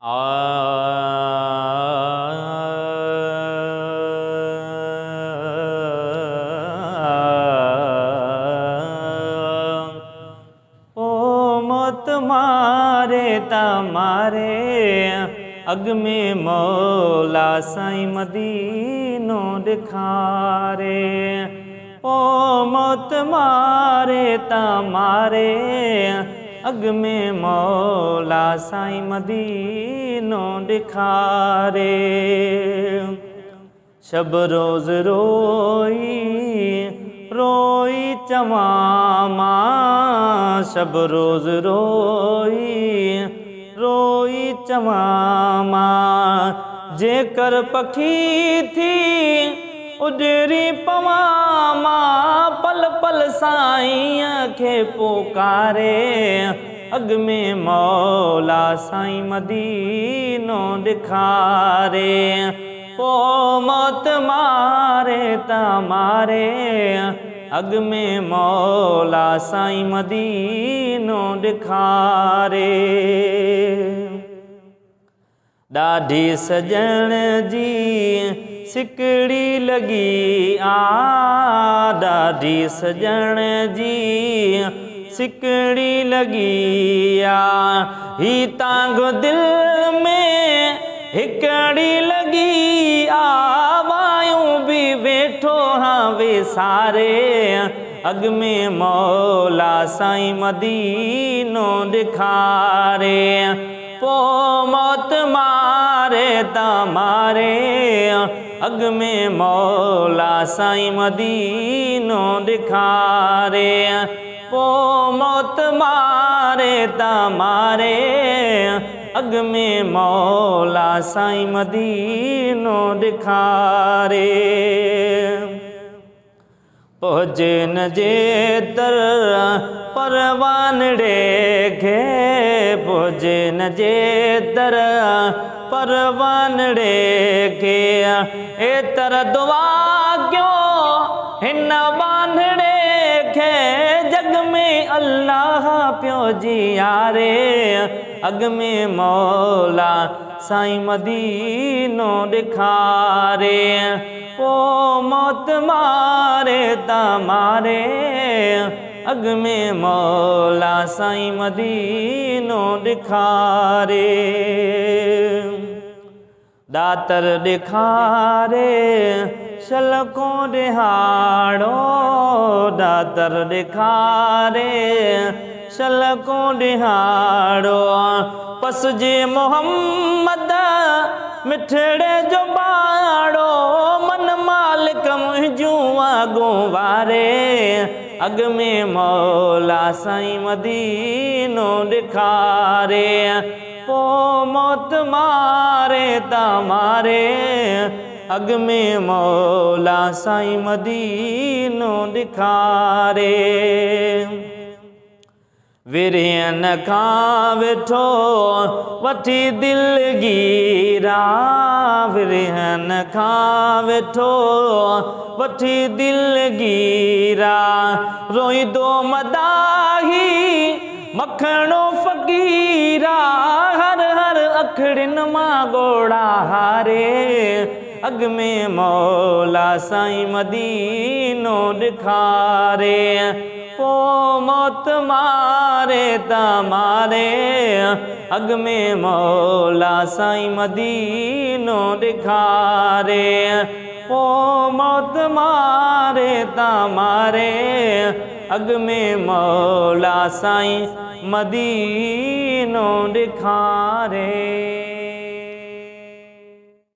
ओ मौत मारे तमारे अग में मौला साईं मदीनो दिखारे। ओ मौत मारे तमारे अग में मौला साईं मदीनो दिखारे। शब रोज रोई रोई चवामा, शब रोज रोई रोई चवामा, जेकर पखी थी उडरी पवामा, पल पल साईं खे पुकारे। अग में मौला साईं मदीनो दिखारे। पो मौत मारे तमारे अग में मौला साईं मदीनो दिखारे। ॾाढी सजण जी सिकड़ी लगी आ, ॾाढी सजण जी सिकड़ी लगी आ, ही तांग दिल में हिकड़ी लगी आ, वायूं भी वेठो हाँ विसारे। अग में मौला साईं मदीनो दिखारे। पो मौत मारे तमारे अग में मौला साईं मदीनो दिखारे। पो मौत मारे तमारे अग में मौला साईं मदीनो दिखारे। पहुँचन जे दर परवानड़े खे, पहुँचन जे दर परवानड़े खे, एतर दुआ क्यों हिन बांधड़े खे, जग में अल्लाह पियो जियारे। अग में मौला साईं मदीनो दिखारे। पो मौत मारे तमारे अग में मौला साईं मदीनो दिखारे। दातर दिखारे शलको दिहाड़ो, दातर दिखारे शलको दिहाड़ो, पस जे मोहम्मद मिठड़े जो बाड़ो, मन मालिक मुंहिंजूं आगूं वारे। अग में मौला साईं मदीनो दिखारे। पो मौत मारे तमारे अग में मौला साईं मदीनो दिखारे। विरियन खां वेठो वठी दिलगीरा, विरियन खां वेठो वठी दिलगीरा, रोईंदो मदाही मखणो फ़कीरा, हर हर अखड़िन मां गोड़ा हारे। अग में मौला साईं मदीनो दिखारे। पो मौत मारे तमारे अग में मौला साईं मदीनो दिखारे। पो मौत मारे तमारे अग में मौला साईं मदीनो दिखारे।